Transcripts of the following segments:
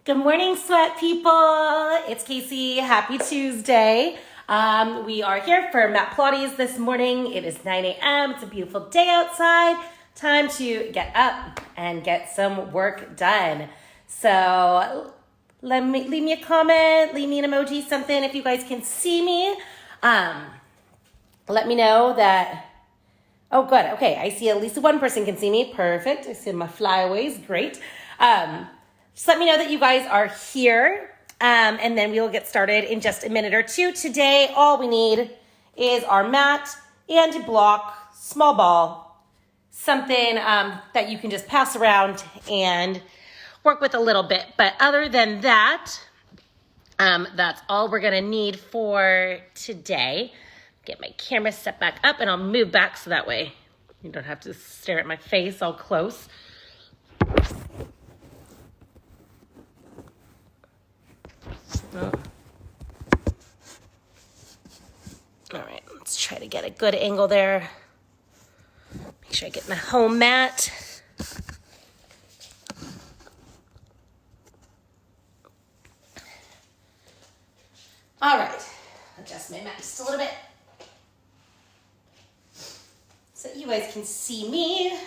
Good morning, sweat people. It's Kacy. Happy Tuesday. We are here for mat Pilates this morning. It is 9 a.m. It's a beautiful day outside. Time to get up and get some work done. So leave me a comment, leave me an emoji, something if you guys can see me. Let me know that. Oh, good. Okay, I see at least one person can see me. Perfect. I see my flyaways. Great. Just let me know that you guys are here, and then we will get started in just a minute or two. Today, all we need is our mat and a block, small ball, something that you can just pass around and work with a little bit. But other than that, that's all we're going to need for today. Get my camera set back up, and I'll move back so that way you don't have to stare at my face all close. Oh. All right, let's try to get a good angle there. Make sure I get my home mat. All right, adjust my mat just a little bit so you guys can see me.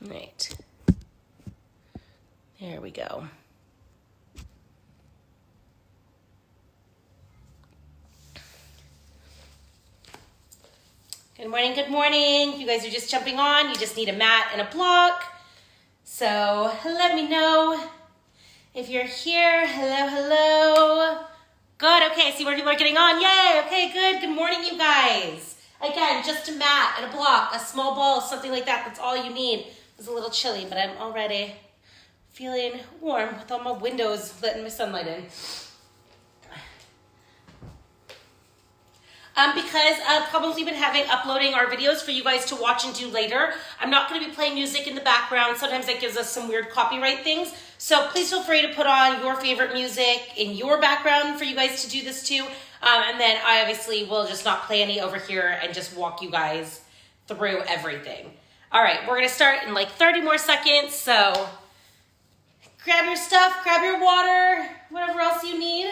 Right. There we go. Good morning, good morning. If you guys are just jumping on, you just need a mat and a block. So let me know if you're here. Hello, hello. Good, okay, see where people are getting on. Yay, okay, good. Good morning, you guys. Again, just a mat and a block, a small ball, something like that. That's all you need. It's a little chilly, but I'm already feeling warm with all my windows letting my sunlight in. Because I've probably been uploading our videos for you guys to watch and do later, I'm not going to be playing music in the background. Sometimes that gives us some weird copyright things. So please feel free to put on your favorite music in your background for you guys to do this too. And then I obviously will just not play any over here and just walk you guys through everything. All right, we're gonna start in like 30 more seconds, so grab your stuff, grab your water, whatever else you need.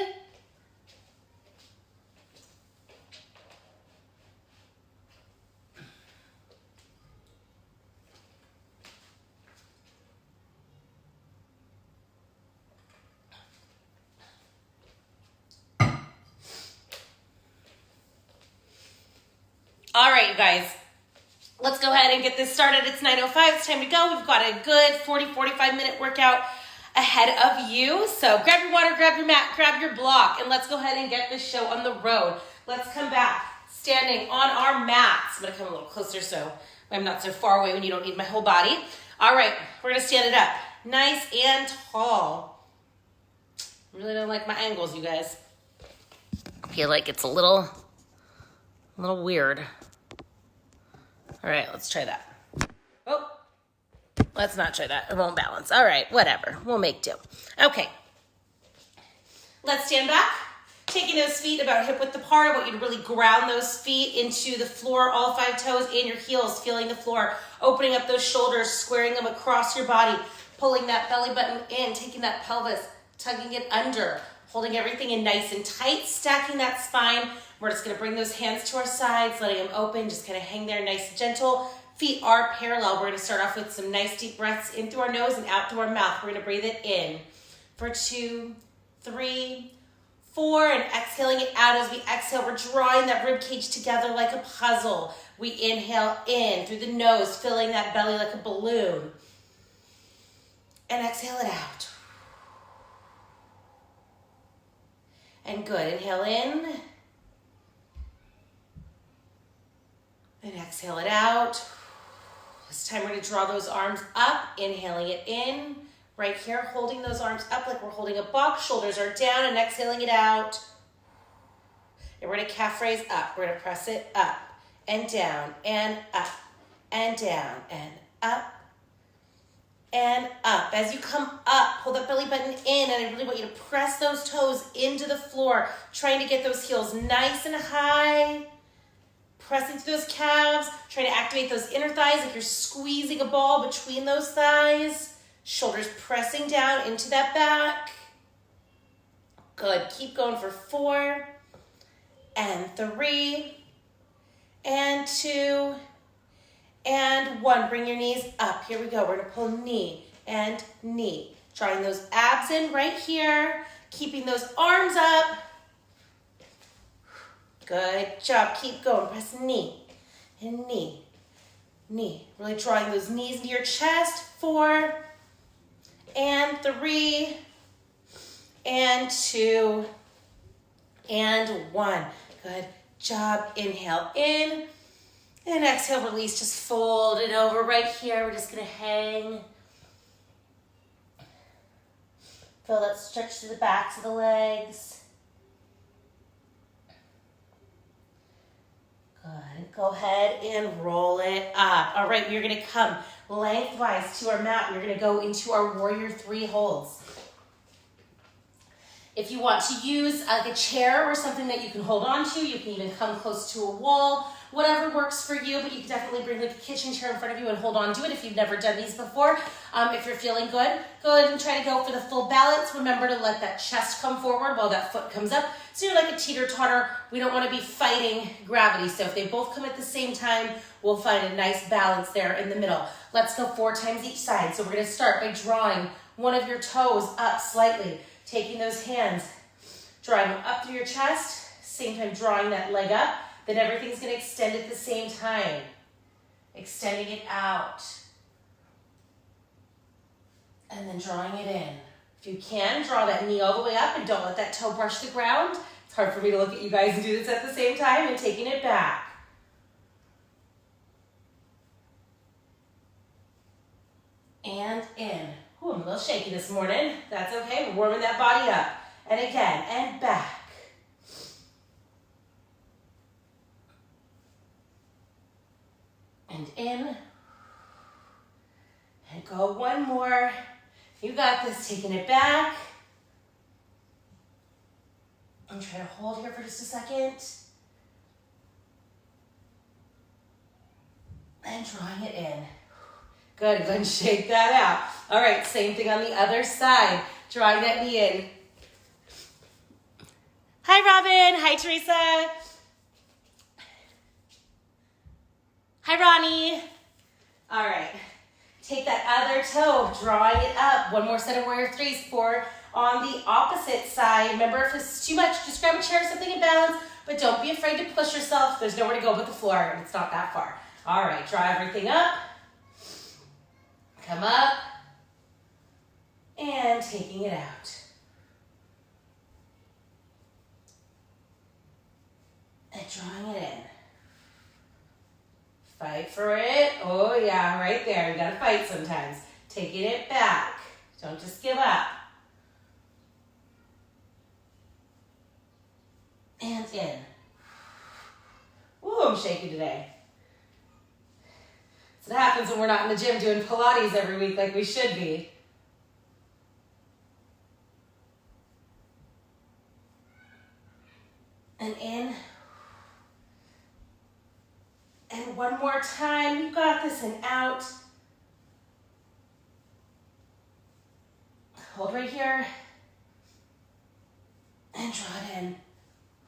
All right, you guys. Let's go ahead and get this started. It's 9:05, it's time to go. We've got a good 45 minute workout ahead of you. So grab your water, grab your mat, grab your block, and let's go ahead and get this show on the road. Let's come back, standing on our mats. I'm gonna come a little closer so I'm not so far away when you don't need my whole body. All right, we're gonna stand it up, nice and tall. I really don't like my angles, you guys. I feel like it's a little weird. All right, let's try that. Oh, let's not try that. It won't balance. All right, whatever. We'll make do. Okay. Let's stand back. Taking those feet about hip width apart. I want you to really ground those feet into the floor, all 5 toes and your heels, feeling the floor. Opening up those shoulders, squaring them across your body. Pulling that belly button in, taking that pelvis, tugging it under. Holding everything in nice and tight, stacking that spine. We're just gonna bring those hands to our sides, letting them open, just kind of hang there nice and gentle. Feet are parallel. We're gonna start off with some nice deep breaths in through our nose and out through our mouth. We're gonna breathe it in for 2, 3, 4, and exhaling it out. As we exhale, we're drawing that rib cage together like a puzzle. We inhale in through the nose, filling that belly like a balloon. And exhale it out. And good, inhale in. And exhale it out. This time we're gonna draw those arms up, inhaling it in. Right here, holding those arms up like we're holding a box. Shoulders are down and exhaling it out. And we're gonna calf raise up. We're gonna press it up and down and up and down and up and up. As you come up, pull that belly button in, and I really want you to press those toes into the floor, trying to get those heels nice and high, pressing through those calves, trying to activate those inner thighs like you're squeezing a ball between those thighs, shoulders pressing down into that back. Good, keep going for 4, and 3, and 2, and 1. Bring your knees up. Here we go. We're going to pull knee and knee. Drawing those abs in right here. Keeping those arms up. Good job. Keep going. Press knee and knee. Knee. Really drawing those knees into your chest. 4 and 3 and 2 and 1. Good job. Inhale in. And exhale, release, just fold it over right here. We're just gonna hang. Feel that stretch to the backs of the legs. Good, go ahead and roll it up. All right, we're gonna come lengthwise to our mat. We're gonna go into our warrior 3 holds. If you want to use like a chair or something that you can hold on to, you can even come close to a wall, whatever works for you, but you can definitely bring like a kitchen chair in front of you and hold on to it if you've never done these before. If you're feeling good, go ahead and try to go for the full balance. Remember to let that chest come forward while that foot comes up. So you're like a teeter-totter. We don't want to be fighting gravity. So if they both come at the same time, we'll find a nice balance there in the middle. Let's go 4 times each side. So we're going to start by drawing one of your toes up slightly. Taking those hands, drawing them up through your chest, same time drawing that leg up, then everything's gonna extend at the same time. Extending it out. And then drawing it in. If you can, draw that knee all the way up and don't let that toe brush the ground. It's hard for me to look at you guys and do this at the same time, and taking it back. And in. Ooh, I'm a little shaky this morning. That's okay. We're warming that body up. And again, and back. And in. And go one more. You got this. Taking it back. And try to hold here for just a second. And drawing it in. Good, go ahead and shake that out. All right, same thing on the other side. Drawing that knee in. Hi, Robin. Hi, Teresa. Hi, Ronnie. All right, take that other toe, drawing it up. One more set of warrior 3s, 4 on the opposite side. Remember, if this is too much, just grab a chair or something in balance, but don't be afraid to push yourself. There's nowhere to go but the floor, and it's not that far. All right, draw everything up. Come up, and taking it out. And drawing it in. Fight for it. Oh yeah, right there. You gotta fight sometimes. Taking it back. Don't just give up. And in. Ooh, I'm shaky today. So that happens when we're not in the gym doing Pilates every week like we should be. And in. And one more time. You got this, and out. Hold right here. And draw it in.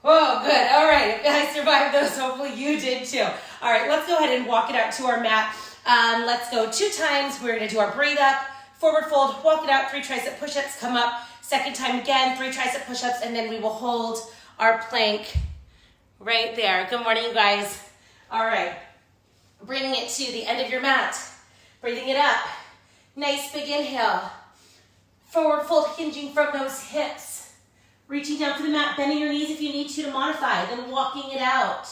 Whoa, good. All right. If I survived those, hopefully you did too. All right, let's go ahead and walk it out to our mat. Let's go 2 times. We're going to do our breathe up, forward fold, walk it out, 3 tricep push-ups, come up. Second time again, 3 tricep push-ups, and then we will hold our plank right there. Good morning, you guys. All right. Bringing it to the end of your mat. Breathing it up. Nice big inhale. Forward fold, hinging from those hips. Reaching down to the mat, bending your knees if you need to modify, then walking it out.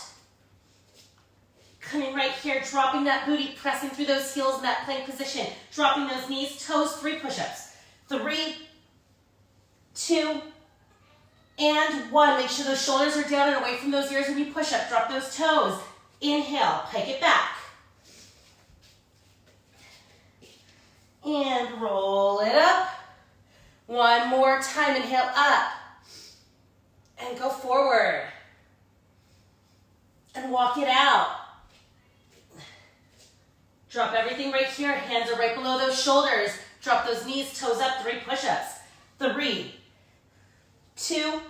Coming right here, dropping that booty, pressing through those heels in that plank position. Dropping those knees, toes, 3 push-ups. 3, 2, and 1. Make sure those shoulders are down and away from those ears when you push up. Drop those toes. Inhale, pike it back. And roll it up. One more time, inhale up. And go forward. And walk it out. Drop everything right here. Hands are right below those shoulders. Drop those knees, toes up, 3 push-ups. 3, 2,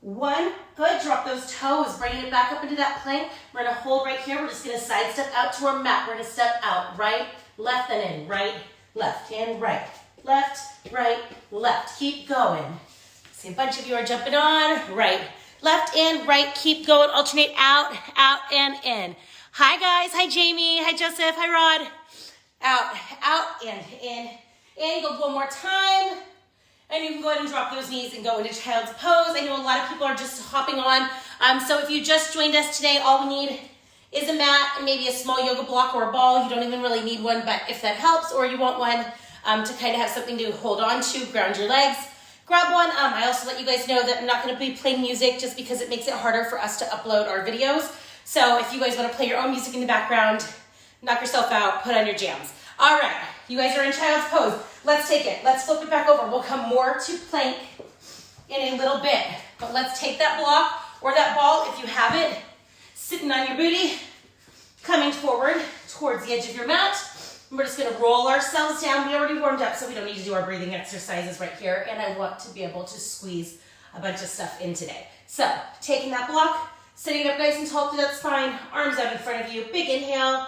1. Good. Drop those toes. Bringing it back up into that plank. We're going to hold right here. We're just going to side step out to our mat. We're going to step out. Right, left, and in. Right, left, and right. Left, right, left. Keep going. See, a bunch of you are jumping on. Right, left, and right. Keep going. Alternate out, out, and in. Hi, guys. Hi, Jamie. Hi, Joseph. Hi, Rod. Out, out, and in. And go one more time. And you can go ahead and drop those knees and go into child's pose. I know a lot of people are just hopping on. So if you just joined us today, all we need is a mat and maybe a small yoga block or a ball. You don't even really need one, but if that helps, or you want one to kind of have something to hold on to, ground your legs, grab one. I also let you guys know that I'm not going to be playing music just because it makes it harder for us to upload our videos. So if you guys want to play your own music in the background, knock yourself out, put on your jams. All right, you guys are in child's pose. Let's take it. Let's flip it back over. We'll come more to plank in a little bit. But let's take that block or that ball, if you have it, sitting on your booty, coming forward towards the edge of your mat. We're just going to roll ourselves down. We already warmed up, so we don't need to do our breathing exercises right here. And I want to be able to squeeze a bunch of stuff in today. So taking that block, sitting up nice and tall through that spine, arms out in front of you. Big inhale.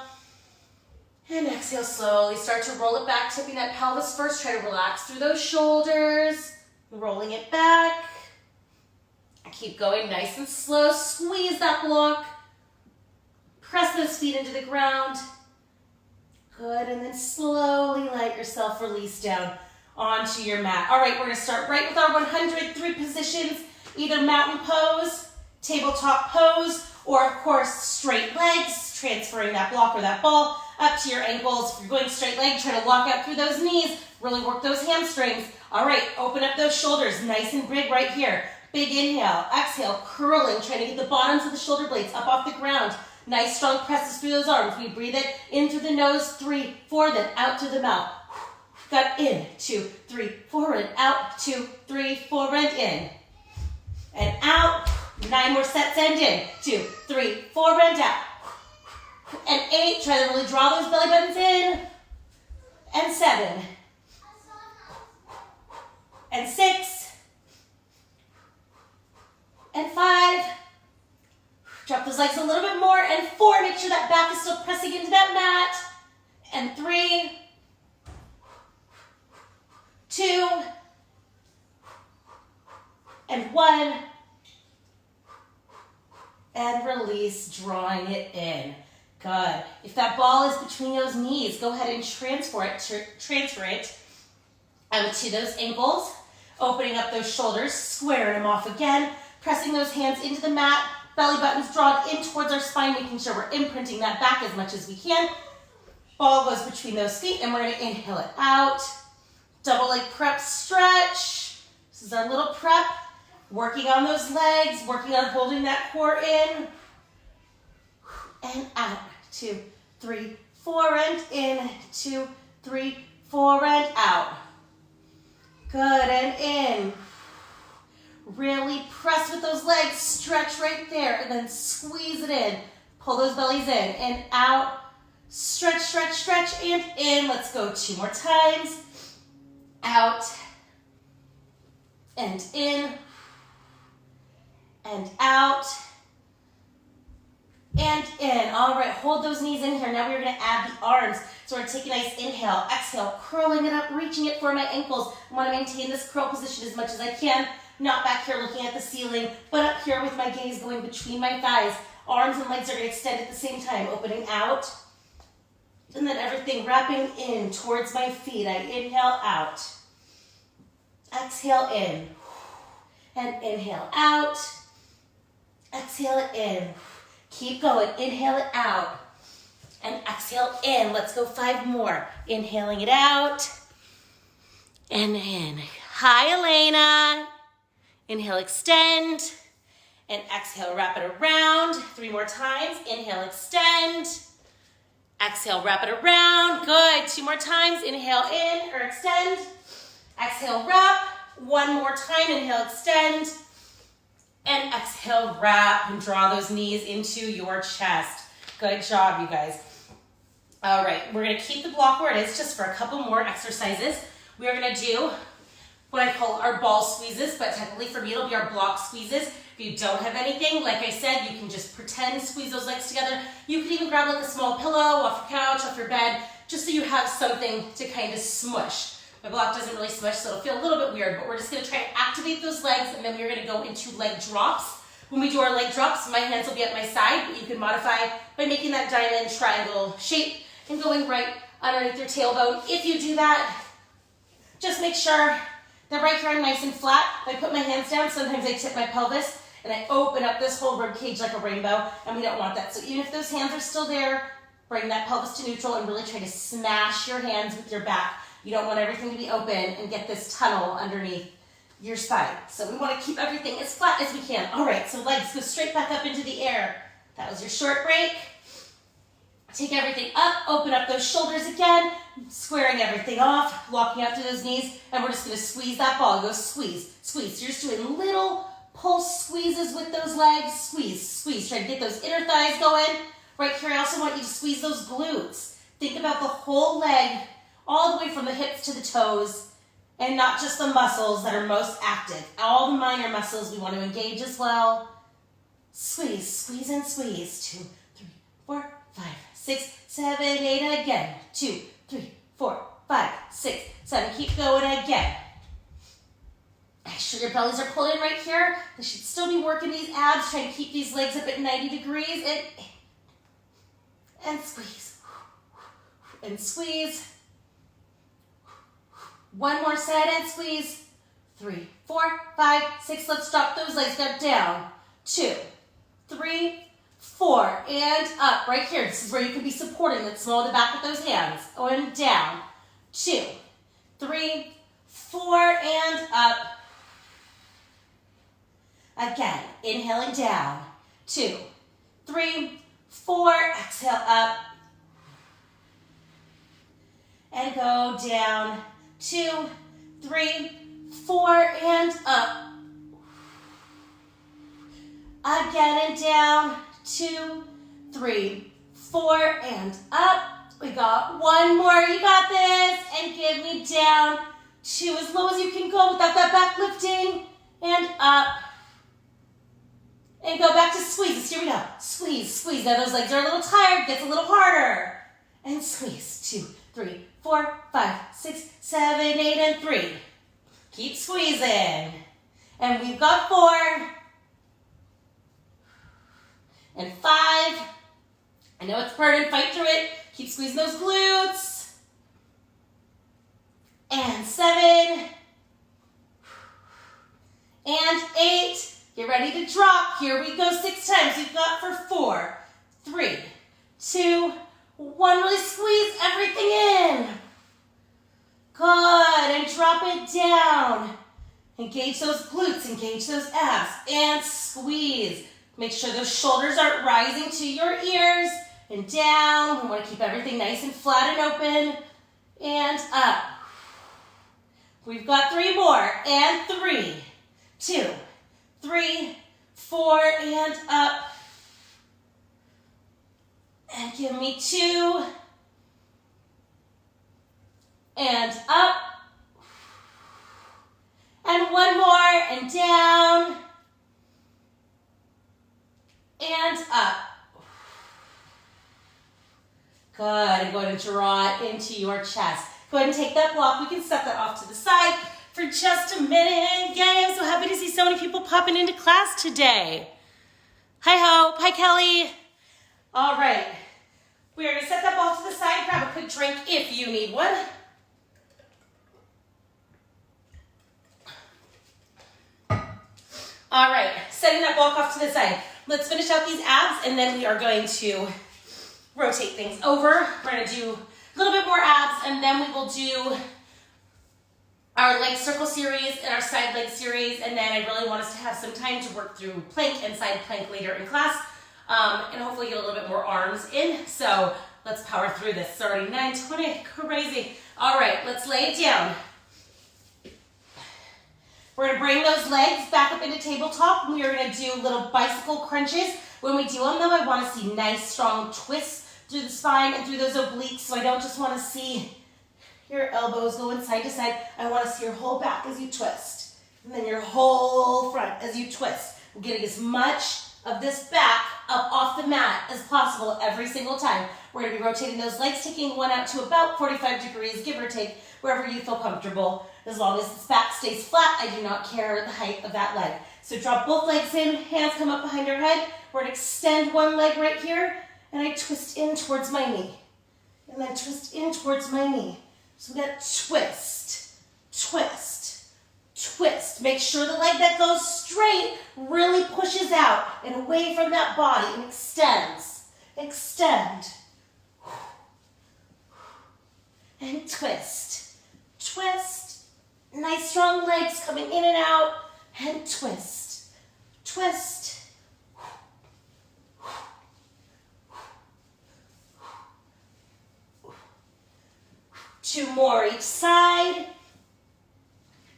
And exhale, slowly start to roll it back, tipping that pelvis first. Try to relax through those shoulders, rolling it back. Keep going nice and slow. Squeeze that block. Press those feet into the ground. Good, and then slowly let yourself release down onto your mat. All right, we're gonna start right with our 103 positions, either mountain pose, tabletop pose, or of course, straight legs, transferring that block or that ball up to your ankles. If you're going straight leg, try to lock out through those knees, really work those hamstrings. All right, open up those shoulders, nice and big right here. Big inhale, exhale, curling, trying to get the bottoms of the shoulder blades up off the ground. Nice strong presses through those arms. We breathe it in through the nose, 3, 4, then out through the mouth. Got in, 2, 3, 4, and out, 2, 3, 4, and in. And out, 9 more sets and in, 2, 3, 4, and out. And 8, try to really draw those belly buttons in. And 7. And 6. And 5. Drop those legs a little bit more. And 4, make sure that back is still pressing into that mat. And 3. 2. And 1. And release, drawing it in. Good. If that ball is between those knees, go ahead and transfer it to those ankles, opening up those shoulders, squaring them off again, pressing those hands into the mat, belly buttons drawn in towards our spine, making sure we're imprinting that back as much as we can. Ball goes between those feet, and we're going to inhale it out. Double leg prep stretch. This is our little prep. Working on those legs, working on holding that core in. And out. 2, 3, 4, and in. 2, 3, 4, and out. Good, and in. Really press with those legs. Stretch right there, and then squeeze it in. Pull those bellies in, and out. Stretch, stretch, stretch, and in. Let's go 2 more times. Out. And in. And out. And in. All right, hold those knees in here. Now we're going to add the arms. So we're going to take a nice inhale, exhale, curling it up, reaching it for my ankles. I want to maintain this curl position as much as I can. Not back here looking at the ceiling, but up here with my gaze going between my thighs. Arms and legs are going to extend at the same time, opening out. And then everything wrapping in towards my feet. I inhale out. Exhale in. And inhale out. Exhale it in. Keep going. Inhale it out. And exhale in. Let's go 5 more. Inhaling it out. And in. Hi, Elena. Inhale, extend. And exhale, wrap it around. 3 more times. Inhale, extend. Exhale, wrap it around. Good. 2 more times. Inhale in or extend. Exhale, wrap. 1 more time. Inhale, extend. And exhale, wrap and draw those knees into your chest. Good job, you guys. All right, we're gonna keep the block where it is just for a couple more exercises. We are gonna do what I call our ball squeezes, but technically for me, it'll be our block squeezes. If you don't have anything, like I said, you can just pretend squeeze those legs together. You could even grab like a small pillow off your couch, off your bed, just so you have something to kind of smush. My block doesn't really smush, so it'll feel a little bit weird, but we're just gonna try and activate those legs, and then we're gonna go into leg drops. When we do our leg drops, my hands will be at my side, but you can modify by making that diamond triangle shape and going right underneath your tailbone. If you do that, just make sure that right here I'm nice and flat. If I put my hands down, sometimes I tip my pelvis and I open up this whole rib cage like a rainbow, and we don't want that. So even if those hands are still there, bring that pelvis to neutral and really try to smash your hands with your back. You don't want everything to be open and get this tunnel underneath your spine. So we want to keep everything as flat as we can. All right, so legs go straight back up into the air. That was your short break. Take everything up, open up those shoulders again, squaring everything off, walking up to those knees, and we're just gonna squeeze that ball. Go squeeze, squeeze. So you're just doing little pulse squeezes with those legs. Squeeze, squeeze. Try to get those inner thighs going. Right here, I also want you to squeeze those glutes. Think about the whole leg, all the way from the hips to the toes, and not just the muscles that are most active. All the minor muscles we want to engage as well. Squeeze, squeeze, and squeeze. 2, 3, 4, 5, 6, 7, 8, again. 2, 3, 4, 5, 6, 7. Keep going again. Make sure your bellies are pulled in right here. They should still be working these abs. Try to keep these legs up at 90 degrees. And squeeze. And squeeze. 1 more set and squeeze. 3, 4, 5, 6. Let's drop those legs down. 2, 3, 4, and up. Right here, this is where you can be supporting. Let's small the back with those hands. And down. 2, 3, 4, and up. Again, inhaling down. 2, 3, 4, exhale up. And go down. 2, 3, 4, and up. Again and down. 2, 3, 4, and up. We got 1 more. You got this. And give me down. 2, as low as you can go without that back lifting. And up. And go back to squeezes. Here we go. Squeeze, squeeze. Now those legs are a little tired. Gets a little harder. And squeeze. 2, 3, 4, 5, 6, 7, 8, and 3. Keep squeezing. And we've got 4. And 5. I know it's burning. Fight through it. Keep squeezing those glutes. And 7. And 8. Get ready to drop. Here we go 6 times. We've got for 4, 3, 2, 1. Really squeeze everything in. Good. And drop it down. Engage those glutes. Engage those abs. And squeeze. Make sure those shoulders aren't rising to your ears. And down. We want to keep everything nice and flat and open. And up. We've got 3 more. And 3, 2, 3, 4, and up. And give me 2. And up. And 1 more. And down. And up. Good. And go ahead and draw it into your chest. Go ahead and take that block. We can set that off to the side for just a minute. Yay, I'm so happy to see so many people popping into class today. Hi, Hope. Hi, Kelly. All right. We are going to set that ball to the side. Grab a quick drink if you need one. All right. Setting that block off to the side. Let's finish out these abs, and then we are going to rotate things over. We're going to do a little bit more abs, and then we will do our leg circle series and our side leg series, and then I really want us to have some time to work through plank and side plank later in class, and hopefully get a little bit more arms in. So Let's power through this. It's already 9:20, crazy. All right, let's lay it down. We're gonna bring those legs back up into tabletop. We are gonna do little bicycle crunches. When we do them though, I wanna see nice strong twists through the spine and through those obliques. So I don't just wanna see your elbows going side to side. I wanna see your whole back as you twist. And then your whole front as you twist. We're getting as much of this back up off the mat as possible every single time. We're gonna be rotating those legs, taking one out to about 45 degrees, give or take, wherever you feel comfortable. As long as this back stays flat, I do not care the height of that leg. So drop both legs in, hands come up behind our head. We're gonna extend one leg right here, and I twist in towards my knee. And then twist in towards my knee. So we got twist, twist, twist. Make sure the leg that goes straight really pushes out and away from that body and extends. Extend. And twist, twist. Nice strong legs coming in and out, and twist, twist. Two more each side.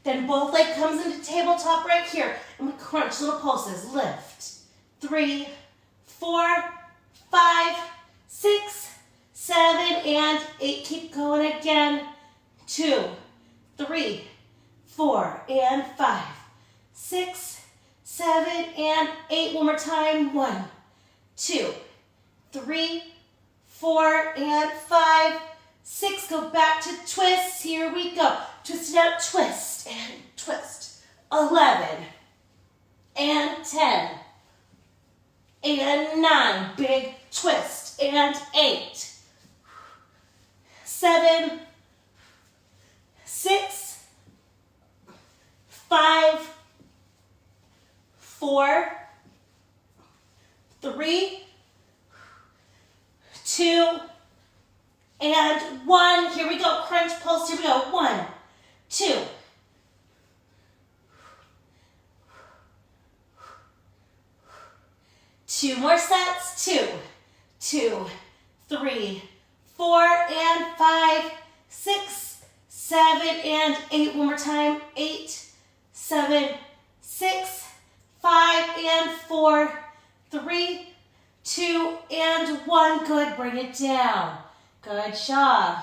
Then both leg comes into tabletop right here, and we crunch little pulses. Lift. 3, 4, 5, 6, 7, and 8. Keep going again. 2, 3, 4, and 5, 6, 7, and 8. One more time. 1, 2, 3, 4, and 5, 6. Go back to twists. Here we go. Twist it out, twist, and twist. 11, and 10, and 9. Big twist, and 8, 7, 6, 5, 4, 3, 2, and 1. Here we go. Crunch, pulse. Here we go. 1, 2. 2 more sets. 2, 2, 3, 4, and 5, 6, 7, and 8. One more time. 8, 7, 6, 5, and 4, 3, 2, and 1. Good. Bring it down. Good job.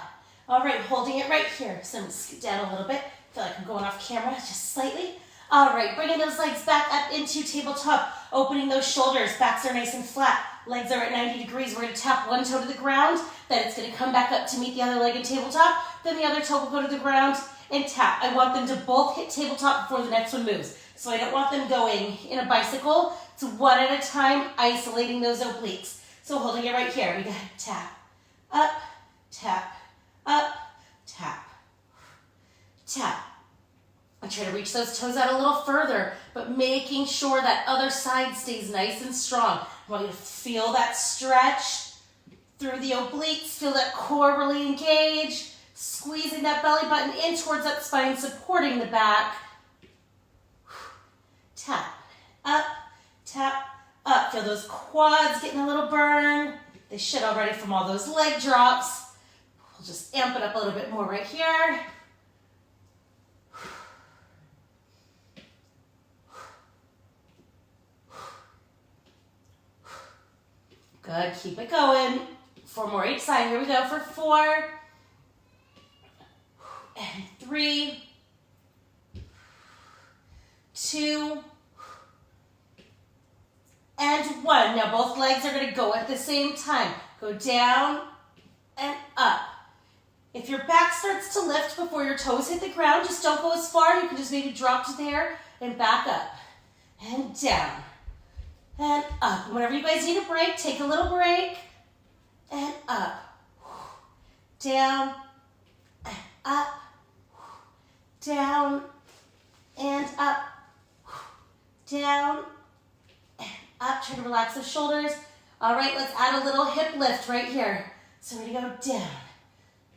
All right, holding it right here. So I'm going to scoot down a little bit. I feel like I'm going off camera just slightly. All right, bringing those legs back up into tabletop, opening those shoulders. Backs are nice and flat. Legs are at 90 degrees. We're going to tap one toe to the ground. Then it's going to come back up to meet the other leg in tabletop. Then the other toe will go to the ground and tap. I want them to both hit tabletop before the next one moves. So I don't want them going in a bicycle. It's one at a time, isolating those obliques. So holding it right here. We got tap, up, tap, up, tap, tap. I try to reach those toes out a little further, but making sure that other side stays nice and strong. I want you to feel that stretch through the obliques, feel that core really engage, squeezing that belly button in towards that spine, supporting the back. Tap, up, tap, up. Feel those quads getting a little burn. They should already from all those leg drops. We'll just amp it up a little bit more right here. Good, keep it going. 4 more each side. Here we go for 4, and 3, 2, and 1. Now both legs are going to go at the same time. Go down and up. If your back starts to lift before your toes hit the ground, just don't go as far. You can just maybe drop to there and back up and down and up. Whenever you guys need a break, take a little break and up, down and up, down and up, down and up. Try to relax the shoulders. All right, let's add a little hip lift right here. So we're gonna go down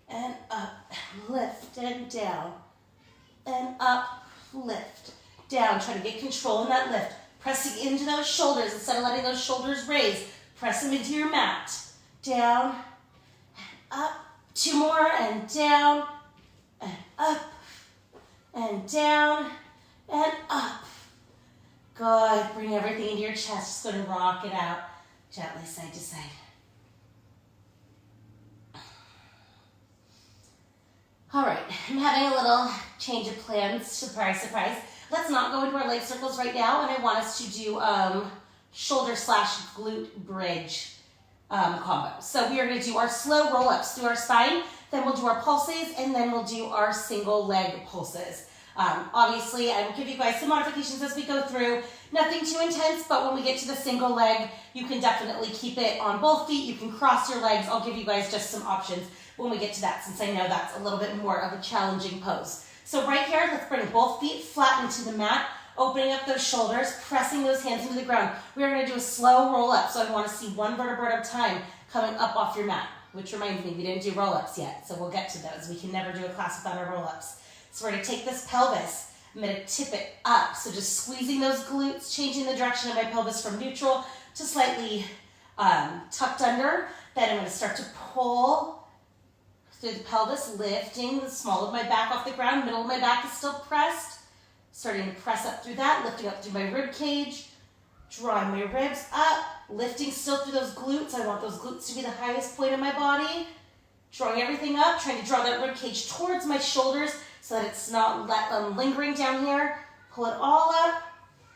and up, lift and down, and up, lift, down. Try to get control in that lift. Pressing into those shoulders instead of letting those shoulders raise. Press them into your mat. Down up. 2 more, and down, and up, and down, and up. Good. Bring everything into your chest. Just going to rock it out gently side to side. All right, I'm having a little change of plans. Surprise, surprise. Let's not go into our leg circles right now, and I want us to do shoulder / glute bridge combo. So we are going to do our slow roll-ups through our spine, then we'll do our pulses, and then we'll do our single leg pulses. Obviously, I will give you guys some modifications as we go through. Nothing too intense, but when we get to the single leg, you can definitely keep it on both feet. You can cross your legs. I'll give you guys just some options when we get to that, since I know that's a little bit more of a challenging pose. So right here, let's bring both feet flat into the mat, opening up those shoulders, pressing those hands into the ground. We are going to do a slow roll up, so I want to see one vertebra at a time coming up off your mat, which reminds me, we didn't do roll-ups yet, so we'll get to those. We can never do a class without our roll-ups. So we're going to take this pelvis, I'm going to tip it up, so just squeezing those glutes, changing the direction of my pelvis from neutral to slightly tucked under. Then I'm going to start to pull through the pelvis, lifting the small of my back off the ground, middle of my back is still pressed. Starting to press up through that, lifting up through my rib cage, drawing my ribs up, lifting still through those glutes. I want those glutes to be the highest point of my body. Drawing everything up, trying to draw that rib cage towards my shoulders so that it's not lingering down here. Pull it all up,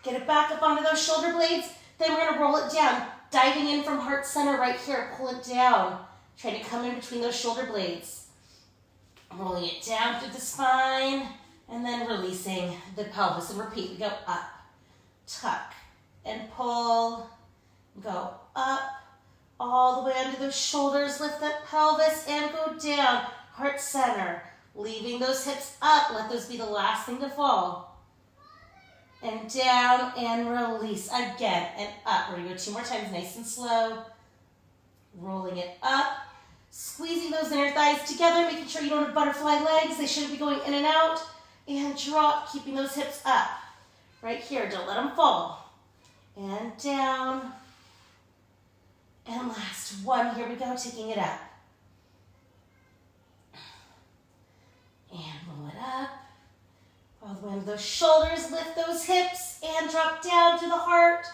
get it back up onto those shoulder blades. Then we're gonna roll it down, diving in from heart center right here, pull it down. Trying to come in between those shoulder blades. Rolling it down through the spine, and then releasing the pelvis. And repeat, we go up, tuck, and pull, go up, all the way under those shoulders, lift that pelvis, and go down, heart center, leaving those hips up, let those be the last thing to fall. And down, and release, again, and up. We're gonna go 2 more times, nice and slow. Rolling it up, squeezing those inner thighs together, making sure you don't have butterfly legs, they shouldn't be going in and out. And drop, keeping those hips up. Right here, don't let them fall. And down. And last one, here we go, taking it up. And roll it up. All the way into those shoulders, lift those hips, and drop down to the heart.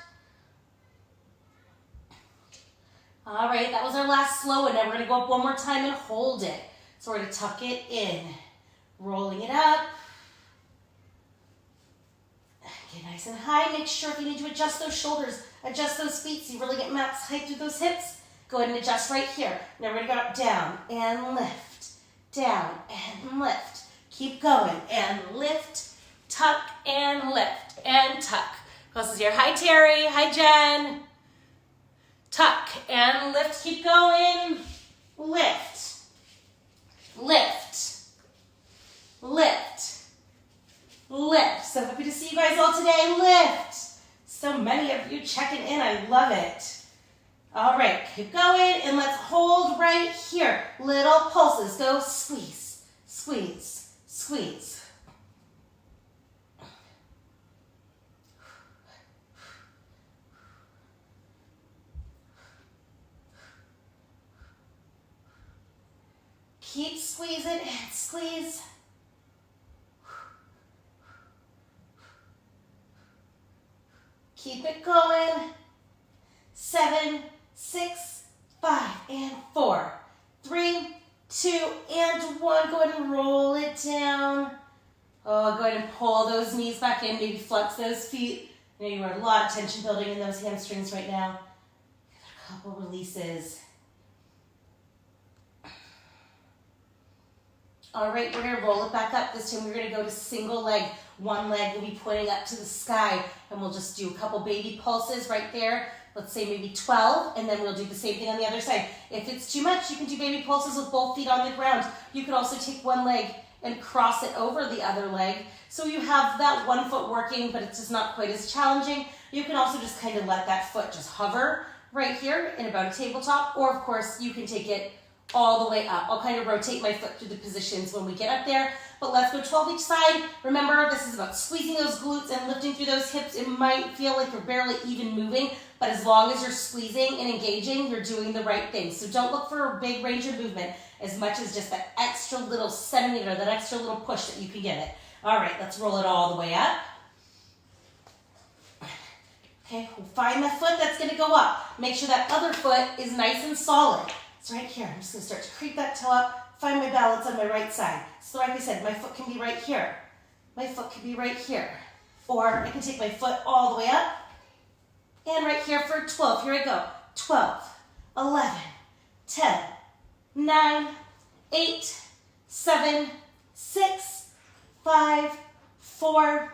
All right, that was our last slow one. Now we're gonna go up one more time and hold it. So we're gonna tuck it in. Rolling it up. Get nice and high. Make sure if you need to adjust those shoulders, adjust those feet so you really get max height through those hips. Go ahead and adjust right here. Now we're going to go up, down, and lift. Down, and lift. Keep going, and lift, tuck, and lift, and tuck. Closest here. Hi, Terry. Hi, Jen. Tuck, and lift. Keep going. Lift. Lift. Lift. Lift. So happy to see you guys all today. Lift. So many of you checking in. I love it. All right, keep going, and let's hold right here. Little pulses. Go squeeze, squeeze, squeeze. Keep squeezing and squeeze. Keep it going. 7, 6, 5, and 4, 3, 2, and 1. Go ahead and roll it down. Oh, go ahead and pull those knees back in. Maybe flex those feet. I know you have a lot of tension building in those hamstrings right now. A couple releases. All right, we're going to roll it back up. This time we're going to go to single leg. One leg will be pointing up to the sky, and we'll just do a couple baby pulses right there. Let's say maybe 12, and then we'll do the same thing on the other side. If it's too much, you can do baby pulses with both feet on the ground. You can also take one leg and cross it over the other leg. So you have that one foot working, but it's just not quite as challenging. You can also just kind of let that foot just hover right here in about a tabletop, or of course you can take it all the way up. I'll kind of rotate my foot through the positions when we get up there, but let's go 12 each side. Remember, this is about squeezing those glutes and lifting through those hips. It might feel like you're barely even moving, but as long as you're squeezing and engaging, you're doing the right thing. So don't look for a big range of movement as much as just that extra little centimeter, that extra little push that you can give it. All right, let's roll it all the way up. Okay, we'll find that foot that's gonna go up. Make sure that other foot is nice and solid. So right here, I'm just gonna start to creep that toe up, find my balance on my right side. So like I said, my foot can be right here. My foot can be right here. Or I can take my foot all the way up and right here for 12. Here I go. 12, 11, 10, 9, 8, 7, 6, 5, 4,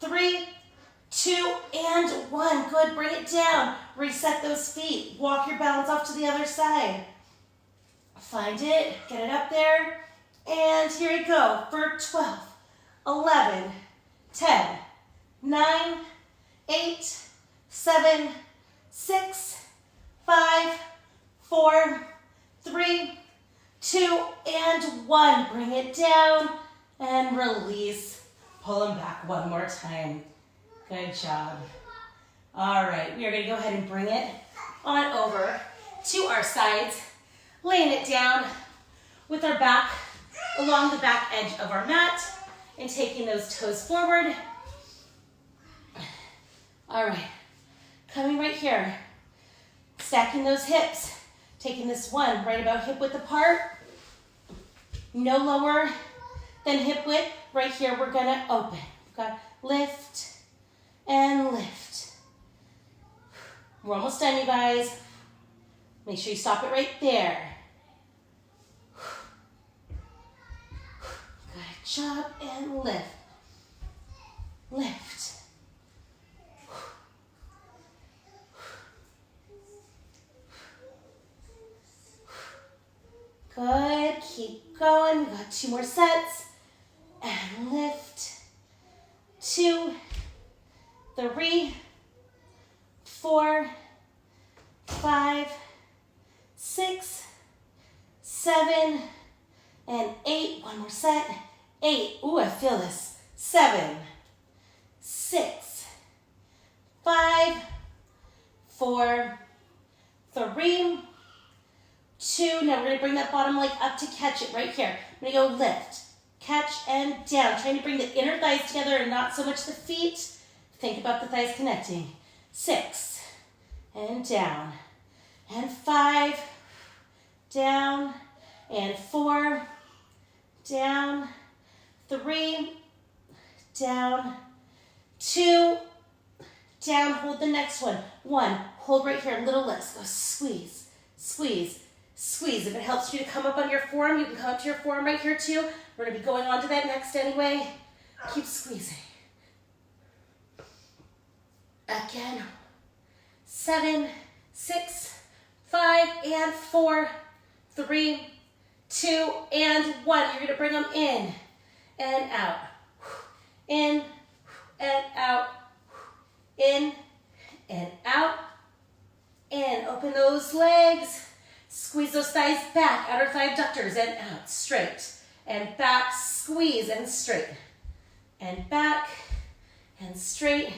3, 2, and 1. Good, bring it down. Reset those feet. Walk your balance off to the other side. Find it, get it up there, and here you go for 12, 11, 10, 9, 8, 7, 6, 5, 4, 3, 2, and 1. Bring it down and release. Pull them back one more time. Good job. All right, we are going to go ahead and bring it on over to our sides, laying it down with our back along the back edge of our mat and taking those toes forward. All right, coming right here, stacking those hips, taking this one right about hip width apart, no lower than hip width. Right here, we're gonna open. We've got lift and lift. We're almost done, you guys. Make sure you stop it right there. Good job, and lift. Lift. Good, keep going. We've got 2 more sets. And lift. 2, 3, 4, 5, 6, 7, and 8. One more set. 8. Ooh, I feel this. 7, 6, 5, 4, 3, 2. Now we're going to bring that bottom leg up to catch it right here. I'm going to go lift, catch, and down. Trying to bring the inner thighs together and not so much the feet. Think about the thighs connecting. 6, and down, and 5, down, and 4, down, 3, down, 2, down, hold the next one. 1, hold right here, little lift. Go squeeze, squeeze, squeeze. If it helps you to come up on your forearm, you can come up to your forearm right here too. We're going to be going on to that next anyway. Keep squeezing. Again. 7, 6, 5, and 4, 3, 2, and 1. You're going to bring them in and out. In and out. In and out. In. Open those legs. Squeeze those thighs back. Outer thigh abductors and out. Straight. And back. Squeeze and straight. And back. And straight.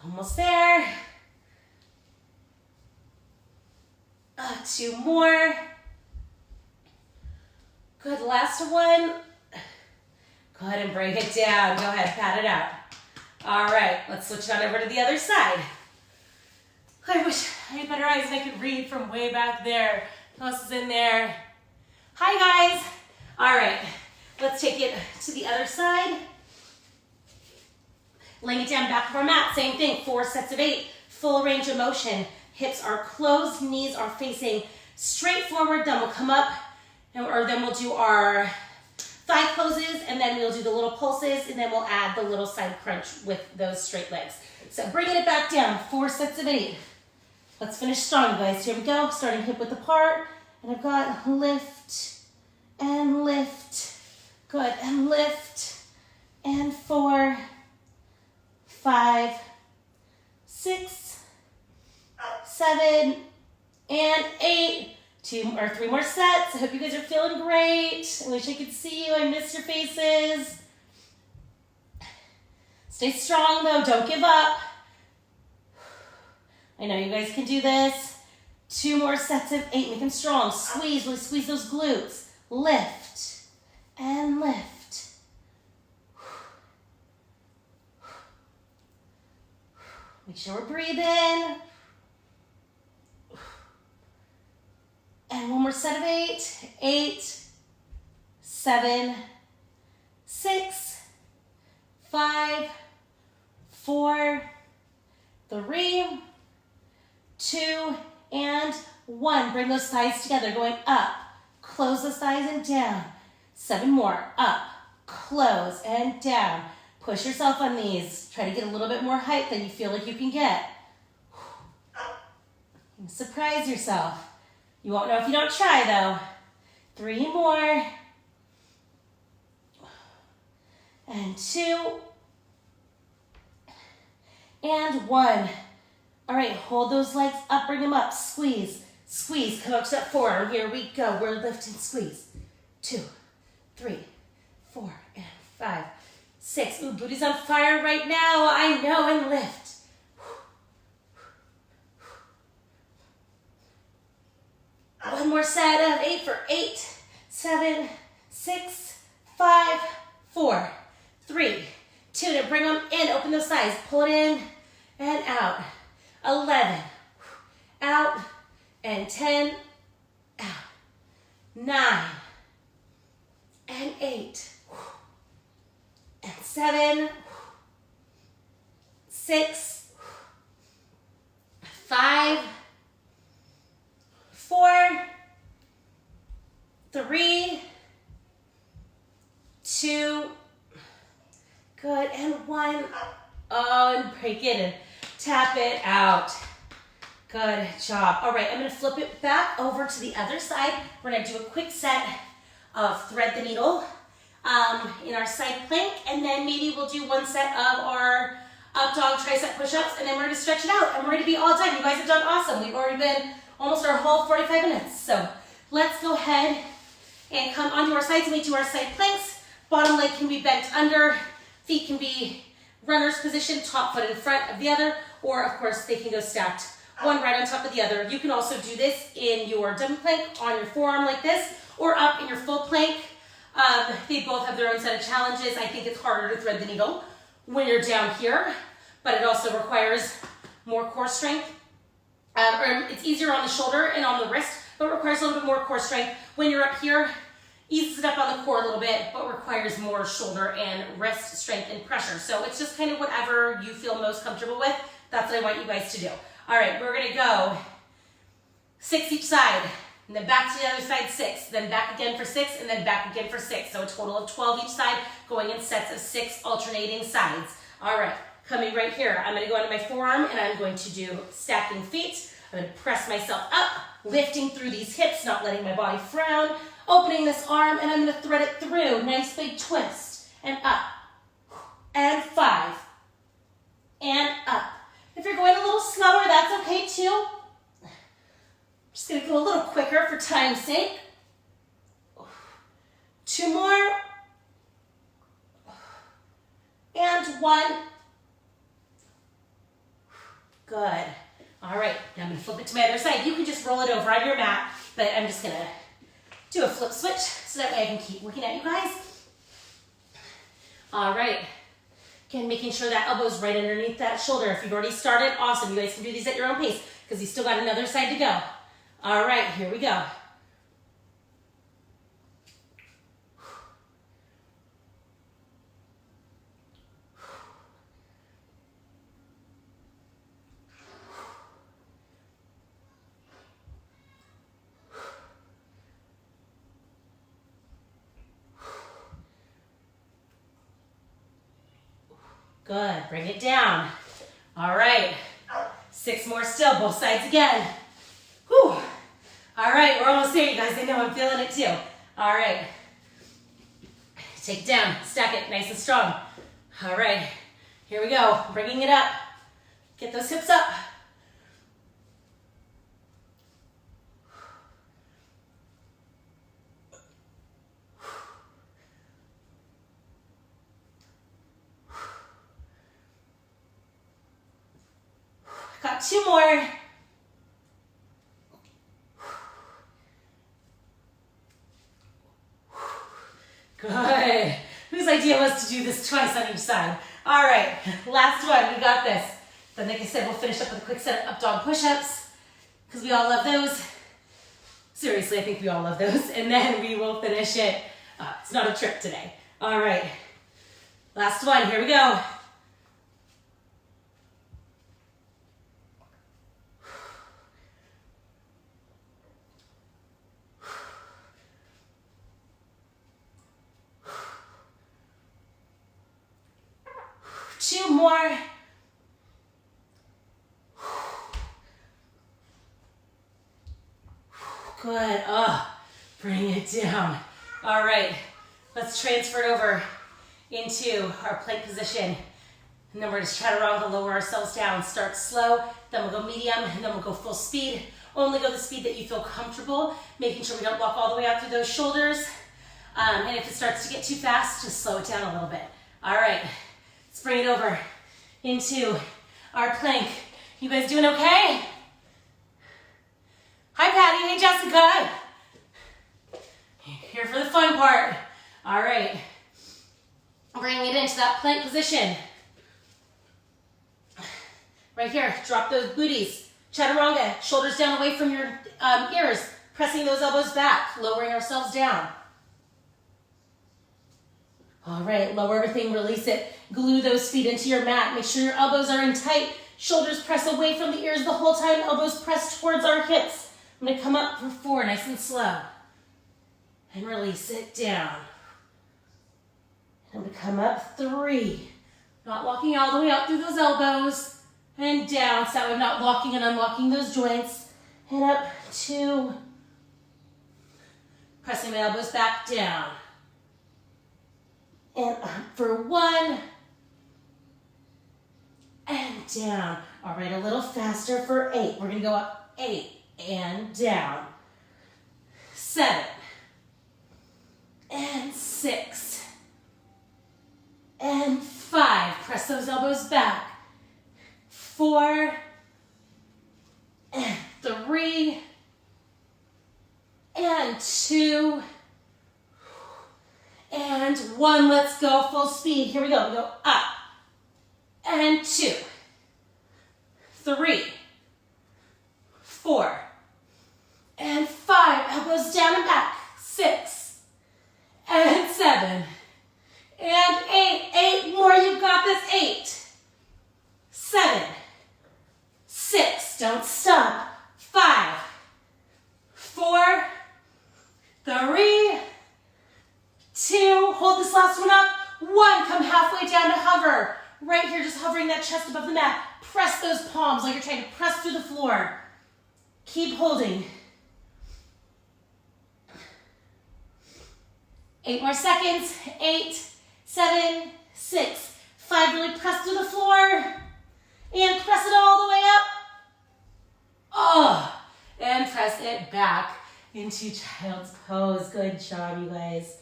Almost there. 2 more. Good, last one. Go ahead and bring it down. Go ahead, pat it out. All right, let's switch it on over to the other side. I wish I had better eyes and I could read from way back there. Who else is in there? Hi, guys. All right, let's take it to the other side. Laying it down back of our mat, same thing, 4 sets of 8, full range of motion. Hips are closed, knees are facing straight forward, then we'll come up, or then we'll do our thigh closes, and then we'll do the little pulses, and then we'll add the little side crunch with those straight legs. So bringing it back down, 4 sets of 8. Let's finish strong, guys. Here we go, starting hip width apart, and I've got lift, and lift, good, and lift, and 4, 5, 6, 7, and 8. 2 or 3 more sets. I hope you guys are feeling great. I wish I could see you. I miss your faces. Stay strong though, don't give up. I know you guys can do this. 2 more sets of 8, make them strong. Squeeze, really squeeze those glutes. Lift and lift. Make sure we're breathing. And 1 more set of 8. 8, 7, 6, 5, 4, 3, 2, and 1. Bring those thighs together, going up. Close those thighs and down. 7 more. Up, close, and down. Push yourself on these. Try to get a little bit more height than you feel like you can get. Surprise yourself. You won't know if you don't try, though. 3 more. And 2. And 1. All right, hold those legs up, bring them up. Squeeze, squeeze. Come up to that 4. Here we go. We're lifting, squeeze. 2, 3, 4, and 5, 6. Ooh, booty's on fire right now. I know, and lift. 1 more set of 8 for 8, 7, 6, 5, 4, 3, 2. To bring them in, open those thighs, pull it in and out. 11, out, and 10, out. 9, and 8, and 7, 6, 5, 4, 3, 2, good, and 1. Oh, and break it and tap it out. Good job. All right, I'm gonna flip it back over to the other side. We're gonna do a quick set of thread the needle in our side plank, and then maybe we'll do 1 set of our up dog tricep push-ups, and then we're gonna stretch it out, and we're gonna be all done. You guys have done awesome. We've already been almost our whole 45 minutes. So let's go ahead and come onto our sides and we do our side planks. Bottom leg can be bent under, feet can be runner's position, top foot in front of the other, or of course they can go stacked, one right on top of the other. You can also do this in your dummy plank on your forearm like this, or up in your full plank. They both have their own set of challenges. I think it's harder to thread the needle when you're down here, but it also requires more core strength. Or it's easier on the shoulder and on the wrist, but requires a little bit more core strength. When you're up here, eases it up on the core a little bit, but requires more shoulder and wrist strength and pressure. So it's just kind of whatever you feel most comfortable with. That's what I want you guys to do. All right, we're gonna go 6 each side, and then back to the other side, 6, then back again for 6, and then back again for 6. So a total of 12 each side, going in sets of 6 alternating sides. All right, coming right here, I'm gonna go into my forearm, and I'm going to do stacking feet. I'm gonna press myself up, lifting through these hips, not letting my body frown, opening this arm, and I'm gonna thread it through. Nice big twist, and up, and 5, and up. If you're going a little slower, that's okay too. I'm just gonna go a little quicker for time's sake. 2 more, and 1. Good. All right, now I'm gonna flip it to my other side. You can just roll it over on your mat, but I'm just gonna do a flip switch so that way I can keep looking at you guys. All right, again, making sure that elbow's right underneath that shoulder. If you've already started, awesome. You guys can do these at your own pace because you still got another side to go. All right, here we go. Good, bring it down. All right, 6 more still, both sides again. Whew. All right, we're almost there, you guys. I know I'm feeling it too. All right, take it down, stack it nice and strong. All right, here we go, bringing it up. Get those hips up. Got 2 more. Good. Whose idea was to do this twice on each side? All right, last one, we got this. Then like I said, we'll finish up with a quick set of up dog push-ups because we all love those. Seriously, I think we all love those. And then we will finish it. It's not a trick today. All right, last one, here we go. Two more. Good. Bring it down. All right. Let's transfer it over into our plank position. And then we're just chaturanga, lower ourselves down. Start slow, then we'll go medium, and then we'll go full speed. Only go the speed that you feel comfortable, making sure we don't walk all the way out through those shoulders. And if it starts to get too fast, just slow it down a little bit. All right. Let's bring it over into our plank. You guys doing okay? Hi, Patty. Hey, Jessica. Here for the fun part. All right. Bring it into that plank position. Right here. Drop those booties. Chaturanga. Shoulders down away from your ears. Pressing those elbows back. Lowering ourselves down. All right, lower everything, release it. Glue those feet into your mat. Make sure your elbows are in tight. Shoulders press away from the ears the whole time. Elbows press towards our hips. I'm gonna come up for 4, nice and slow. And release it down. And I'm gonna come up 3. Not walking all the way out through those elbows. And down, so that way I'm not locking and unlocking those joints. And up 2. Pressing my elbows back down. And up for 1, and down. All right, a little faster for 8. We're gonna go up 8 and down. 7 and 6 and 5. Press those elbows back. 4 and 3 and 2. And 1, let's go, full speed. Here we go. We go up. And 2, 3, 4, and 5. Elbows down and back. 6, and 7, and 8. 8 more, you got this. 8, 7, 6, don't stop. 5, 4, 3, 2, hold this last one up. 1, come halfway down to hover. Right here, just hovering that chest above the mat. Press those palms like you're trying to press through the floor. Keep holding. 8 more seconds. 8, 7, 6, 5. Really press through the floor. And press it all the way up. And press it back into child's pose. Good job, you guys.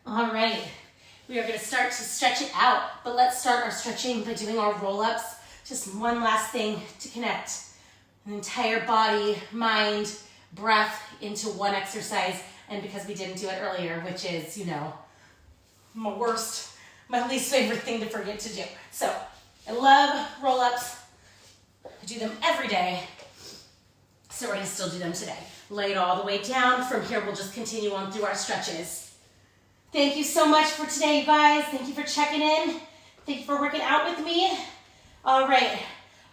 All right, we are going to start to stretch it out, but let's start our stretching by doing our roll-ups. Just one last thing to connect an entire body, mind, breath into one exercise. And because we didn't do it earlier, which is, my least favorite thing to forget to do. So I love roll-ups. I do them every day. So we're going to still do them today. Lay it all the way down. From here, we'll just continue on through our stretches. Thank you so much for today, you guys. Thank you for checking in. Thank you for working out with me. All right,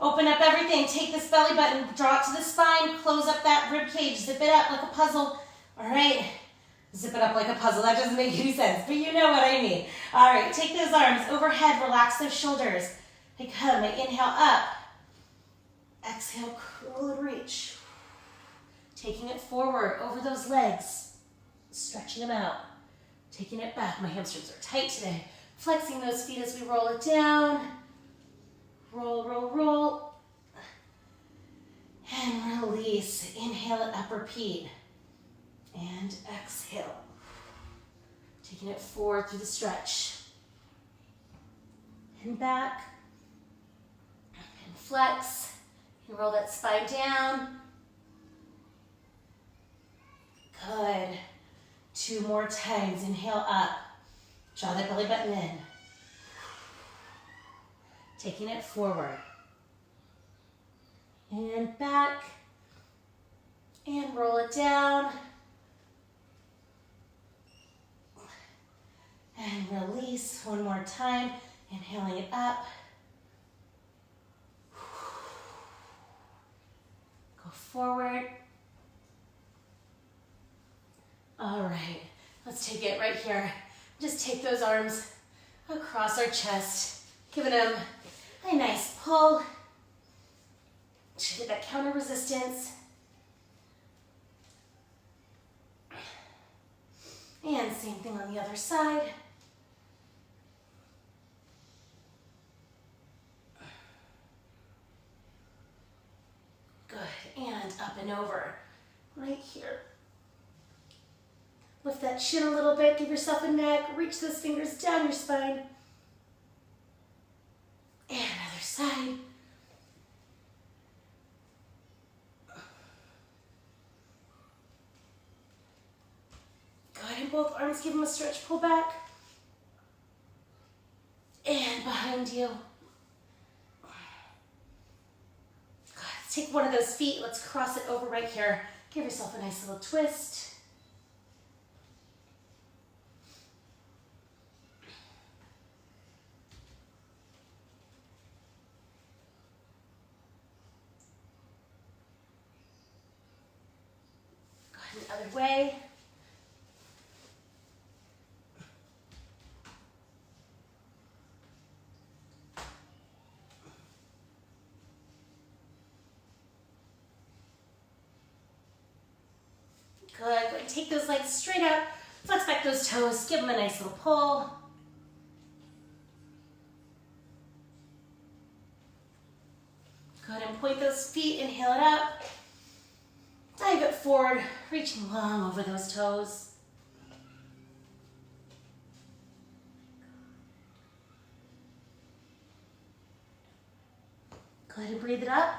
open up everything. Take this belly button, draw it to the spine, close up that rib cage, zip it up like a puzzle. All right, zip it up like a puzzle. That doesn't make any sense, but you know what I mean. All right, take those arms overhead, relax those shoulders. I come, I inhale up. Exhale, curl and reach. Taking it forward over those legs, stretching them out. Taking it back, my hamstrings are tight today. Flexing those feet as we roll it down. Roll, roll, roll. And release. release. Inhale it up, repeat. And exhale. Taking it forward through the stretch. And back. And flex. And roll that spine down. Good. 2 more times. Inhale up. Draw that belly button in. Taking it forward. And back. And roll it down. And release 1 more time. Inhaling it up. Go forward. All right, let's take it right here. Just take those arms across our chest, giving them a nice pull. Should get that counter resistance. And same thing on the other side. Good, and up and over, right here. Lift that chin a little bit, give yourself a neck, reach those fingers down your spine. And other side. Good, and both arms, give them a stretch, pull back. And behind you. Good, let's take one of those feet, let's cross it over right here. Give yourself a nice little twist. The other way. Good. Go ahead and take those legs straight up. Flex back those toes. Give them a nice little pull. Go ahead and point those feet. Inhale it up. Dive it forward, reaching long over those toes. Go ahead and breathe it up.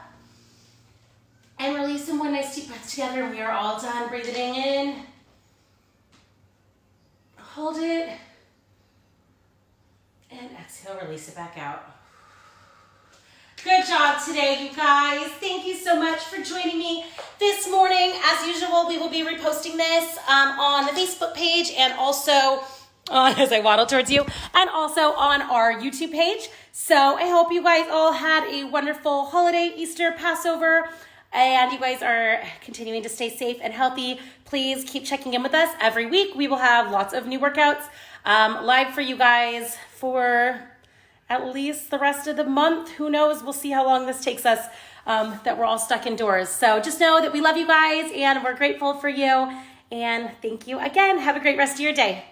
And release in 1 nice deep breath together. And we are all done. Breathing in. Hold it. And exhale, release it back out. Good job today, you guys. Thank you so much for joining me this morning. As usual, we will be reposting this on the Facebook page and also as I waddle towards you, and also on our YouTube page. So I hope you guys all had a wonderful holiday, Easter, Passover, and you guys are continuing to stay safe and healthy. Please keep checking in with us every week. We will have lots of new workouts live for you guys for at least the rest of the month. Who knows? We'll see how long this takes us, that we're all stuck indoors. So just know that we love you guys and we're grateful for you. And thank you again. Have a great rest of your day.